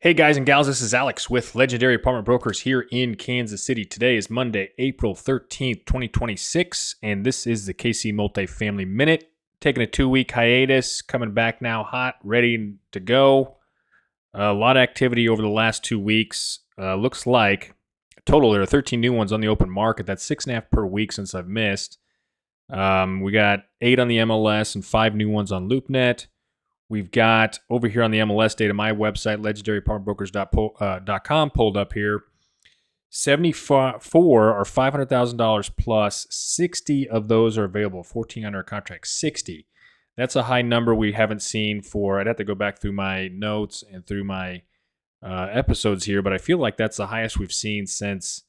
Hey guys and gals, this is Alex with Legendary Apartment Brokers here in Kansas City. Today is Monday, April 13th, 2026, and this is the KC Multifamily Minute. Taking a 2-week hiatus, coming back now hot, ready to go. A lot of activity over the last 2 weeks. Looks like total there are 13 new ones on the open market. That's 6.5 per week since I've missed. We got 8 on the MLS and 5 new ones on LoopNet. We've got over here on the MLS data, my website, legendaryapartmentbrokers.com, pulled up here. 74 are $500,000 plus. 60 of those are available. 14 under contract. 60. That's a high number we haven't seen for. I'd have to go back through my notes and through my episodes here, but I feel like that's the highest we've seen since,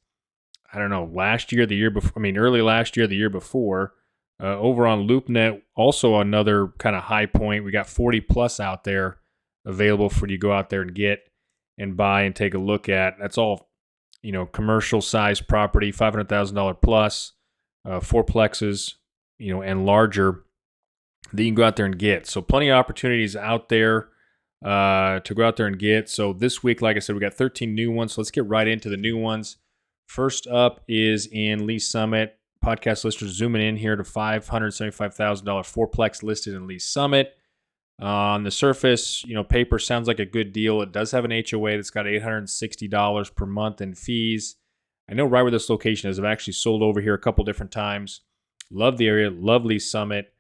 I don't know, last year, the year before. I mean, early last year, the year before. Over on LoopNet, also another kind of high point. We got 40 plus out there available for you to go out there and get and buy and take a look at. That's all, commercial size property, $500,000 plus, fourplexes, and larger that you can go out there and get. So plenty of opportunities out there to go out there and get. So this week, like I said, we got 13 new ones. So let's get right into the new ones. First up is in Lee Summit. Podcast listeners zooming in here to $575,000 fourplex listed in Lee Summit. On the surface, paper sounds like a good deal. It does have an HOA that's got $860 per month in fees. I know right where this location is. I've actually sold over here a couple different times. Love the area. Love Lee Summit.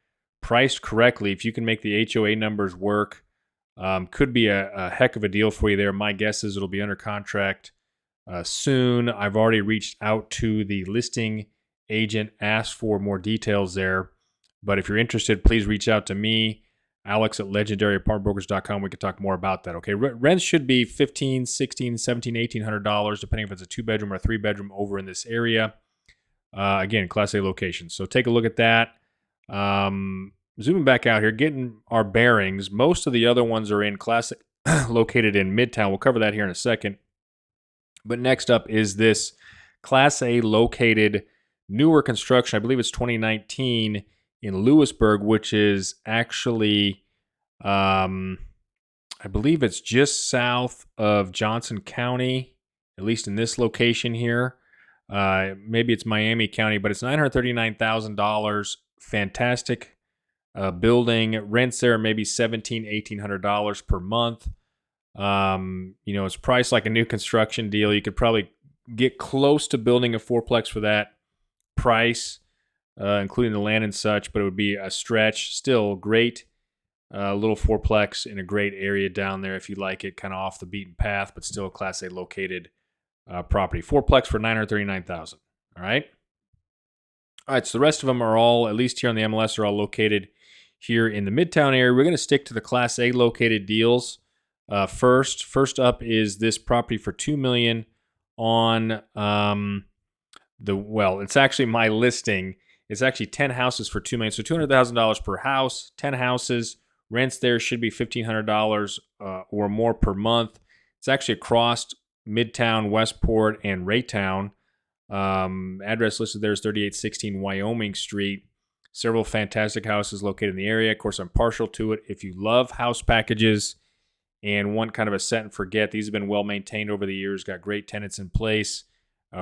Priced correctly, if you can make the HOA numbers work, could be a heck of a deal for you there. My guess is it'll be under contract soon. I've already reached out to the listing agent, asked for more details there. But if you're interested, please reach out to me, Alex at legendaryapartmentbrokers.com. We can talk more about that. Okay, rents should be $1,500, $1,600, $1,700, $1,800, depending if it's a 2-bedroom or a 3-bedroom over in this area. Again, Class A location. So take a look at that. Zooming back out here, getting our bearings. Most of the other ones are in Class A, located in Midtown. We'll cover that here in a second. But next up is this Class A located newer construction. I believe it's 2019 in Lewisburg, which is actually, I believe it's just south of Johnson County, at least in this location here. Maybe it's Miami County, but it's $939,000. Fantastic building. Rents there maybe $1,700, $1,800 per month. It's priced like a new construction deal. You could probably get close to building a fourplex for that price, including the land and such, but it would be a stretch. Still great little fourplex in a great area down there if you like it, kind of off the beaten path, but still a Class A located property. Fourplex for $939,000. All right. So the rest of them are all, at least here on the MLS, are all located here in the Midtown area. We're going to stick to the Class A located deals first. First up is this property for $2 million on it's actually my listing. It's actually 10 houses for $2 million. So $200,000 per house, 10 houses. Rents there should be $1,500 or more per month. It's actually across Midtown, Westport, and Raytown. Address listed there is 3816 Wyoming Street. Several fantastic houses located in the area. Of course, I'm partial to it. If you love house packages and want kind of a set and forget, these have been well maintained over the years, got great tenants in place.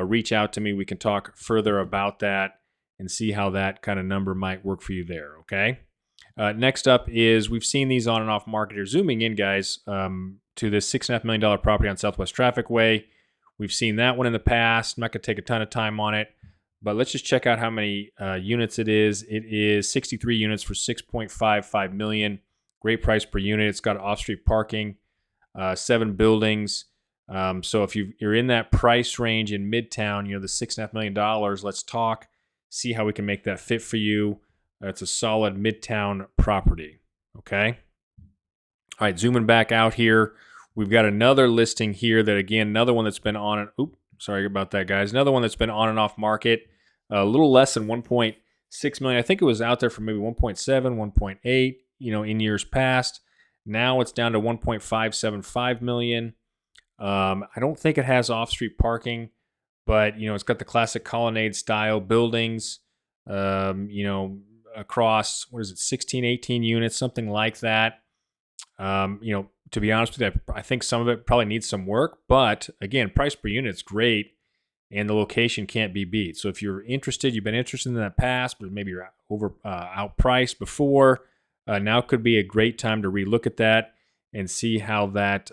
Reach out to me. We can talk further about that and see how that kind of number might work for you there, okay? Next up is, we've seen these on and off market here. Zooming in, guys, to this $6.5 million property on Southwest Traffic Way. We've seen that one in the past. I'm not going to take a ton of time on it, but let's just check out how many units it is. It is 63 units for $6.55 million. Great price per unit. It's got off-street parking, 7 buildings. So if you're in that price range in Midtown, the $6.5 million, let's talk, see how we can make that fit for you. It's a solid Midtown property. Okay. All right. Zooming back out here, we've got another listing here that, again, another one that's been on. Sorry about that, guys. Another one that's been on and off market, a little less than 1.6 million. I think it was out there for maybe 1.7, 1.8, in years past. Now it's down to 1.575 million. I don't think it has off-street parking, but it's got the classic colonnade style buildings, across, 16, 18 units, something like that. to be honest with you, I think some of it probably needs some work. But again, price per unit's great, and the location can't be beat. So if you're interested, you've been interested in the past, but maybe you're outpriced before, now could be a great time to relook at that and see how that's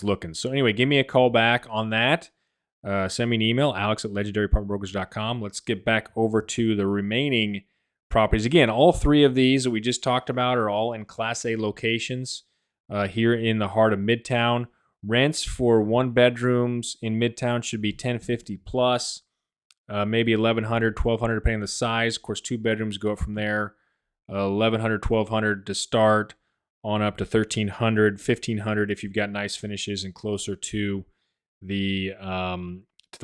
looking. So anyway, give me a call back on that. Send me an email, alex@legendarypartbrokers.com. Let's get back over to the remaining properties. Again, all three of these that we just talked about are all in Class A locations here in the heart of Midtown. Rents for one bedrooms in Midtown should be $1,050 plus, maybe $1,100, $1,200 depending on the size. Of course, two bedrooms go up from there, $1,100, $1,200 to start, on up to $1,300, $1,500 if you've got nice finishes and closer to the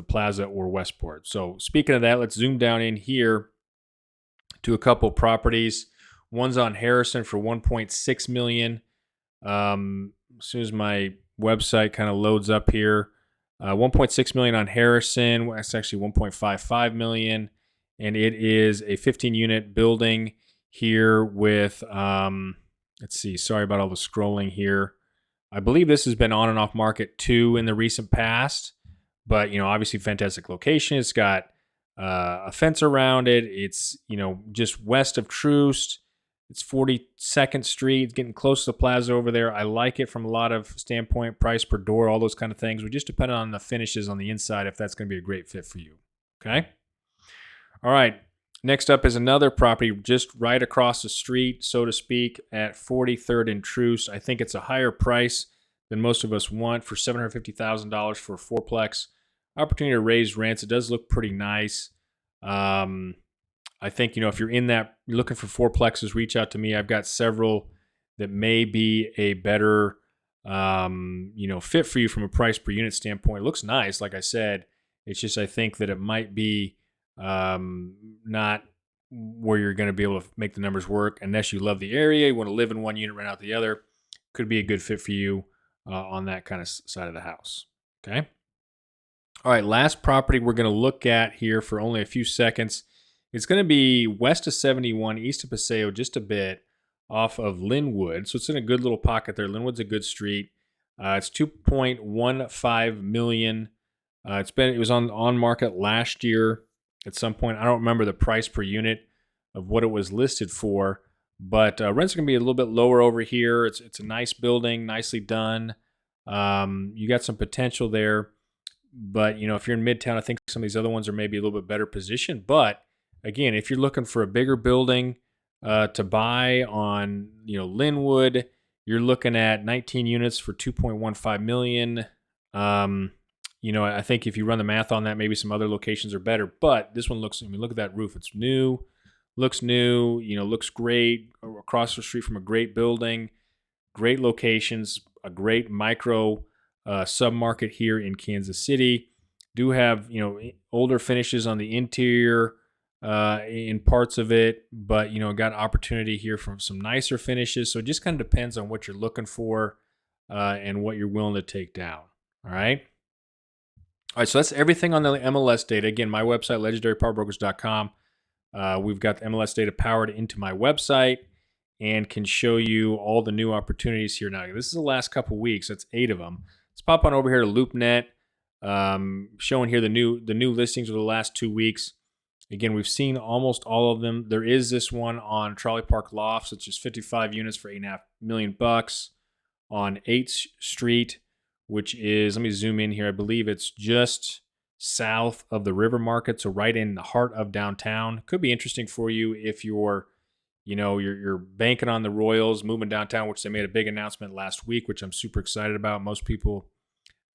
Plaza or Westport. So speaking of that, let's zoom down in here to a couple properties. One's on Harrison for $1.6 million. As soon as my website kind of loads up here, $1.6 million on Harrison. That's actually $1.55 million, and it is a 15-unit building here with. Let's see. Sorry about all the scrolling here. I believe this has been on and off market too in the recent past, but obviously fantastic location. It's got a fence around it. It's just west of Troost. It's 42nd Street. It's getting close to the plaza over there. I like it from a lot of standpoint, price per door, all those kind of things. We just depend on the finishes on the inside if that's going to be a great fit for you. Okay. All right. Next up is another property just right across the street, so to speak, at 43rd and Troost. I think it's a higher price than most of us want for $750,000 for a fourplex. Opportunity to raise rents. It does look pretty nice. I think, if you're you're looking for fourplexes, reach out to me. I've got several that may be a better, fit for you from a price per unit standpoint. It looks nice, like I said. It's just I think that it might be not where you're going to be able to make the numbers work unless you love the area. You want to live in one unit, rent out the other. Could be a good fit for you on that kind of side of the house. Okay. All right. Last property we're going to look at here for only a few seconds. It's going to be west of 71, east of Paseo, just a bit off of Linwood. So it's in a good little pocket there. Linwood's a good street. It's $2.15 million. It was on market last year at some point. I don't remember the price per unit of what it was listed for, but rents are going to be a little bit lower over here. It's a nice building, nicely done. You got some potential there, but if you're in Midtown, I think some of these other ones are maybe a little bit better positioned. But again, if you're looking for a bigger building to buy on Linwood, you're looking at 19 units for $2.15 million. I think if you run the math on that, maybe some other locations are better. But this one look at that roof. It's new, looks new, looks great. Across the street from a great building, great locations, a great micro sub-market here in Kansas City. Do have, older finishes on the interior in parts of it, but, got opportunity here from some nicer finishes. So it just kind of depends on what you're looking for and what you're willing to take down. All right. All right, so that's everything on the MLS data. Again, my website, legendarypowerbrokers.com. We've got the MLS data powered into my website and can show you all the new opportunities here now. This is the last couple weeks. That's 8 of them. Let's pop on over here to LoopNet, showing here the new listings of the last 2 weeks. Again, we've seen almost all of them. There is this one on Trolley Park Lofts. It's just 55 units for $8.5 million on 8th Street, which is, let me zoom in here. I believe it's just south of the River Market, so right in the heart of downtown. Could be interesting for you if you're banking on the Royals moving downtown, which they made a big announcement last week, which I'm super excited about. Most people,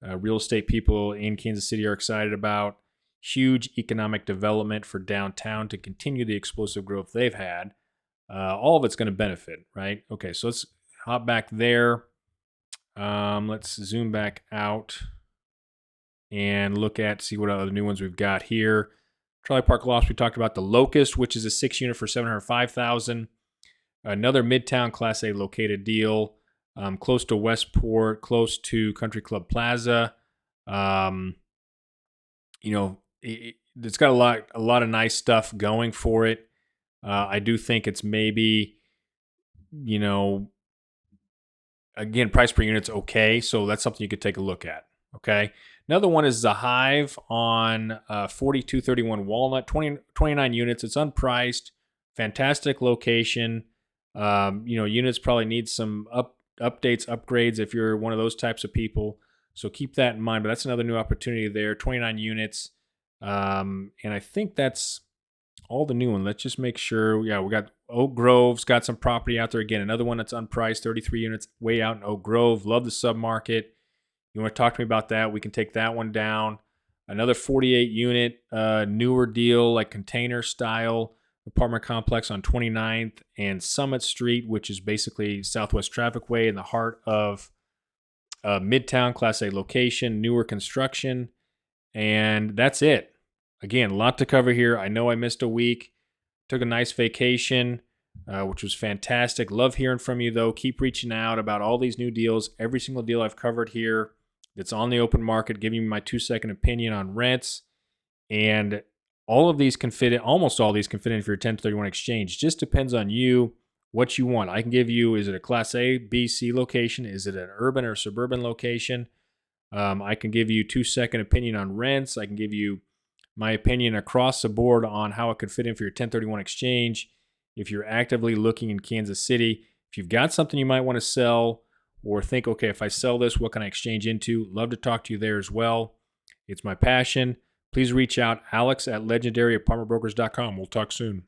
real estate people in Kansas City, are excited about. Huge economic development for downtown to continue the explosive growth they've had. All of it's going to benefit, right? Okay, so let's hop back there. Let's zoom back out and see what other new ones we've got here. Trolley Park Lofts, we talked about the Locust, which is a 6-unit for $705,000. Another Midtown Class A located deal, close to Westport, close to Country Club Plaza. It's got a lot of nice stuff going for it. I do think it's maybe, Again, price per unit's okay, so that's something you could take a look at. Okay. Another one is the Hive on 4231 Walnut, 29 units. It's unpriced, fantastic location. Units probably need some updates, upgrades if you're one of those types of people. So keep that in mind. But that's another new opportunity there. 29 units, and I think that's all the new one. Let's just make sure. Yeah, we got Oak Grove's got some property out there. Again, another one that's unpriced, 33 units, way out in Oak Grove. Love the submarket. You want to talk to me about that? We can take that one down. Another 48 unit, newer deal, like container style apartment complex on 29th and Summit Street, which is basically Southwest Traffic Way in the heart of Midtown, Class A location, newer construction. And that's it. Again, a lot to cover here. I know I missed a week. Took a nice vacation, which was fantastic. Love hearing from you, though. Keep reaching out about all these new deals. Every single deal I've covered here that's on the open market, giving you my 2-second opinion on rents. And all of these can fit in, almost all these can fit in for your 1031 exchange. Just depends on you, what you want. I can give you, is it a Class A, B, C location? Is it an urban or suburban location? I can give you 2-second opinion on rents. I can give you my opinion across the board on how it could fit in for your 1031 exchange. If you're actively looking in Kansas City, if you've got something you might want to sell or think, okay, if I sell this, what can I exchange into? Love to talk to you there as well. It's my passion. Please reach out, alex@legendaryapartmentbrokers.com. We'll talk soon.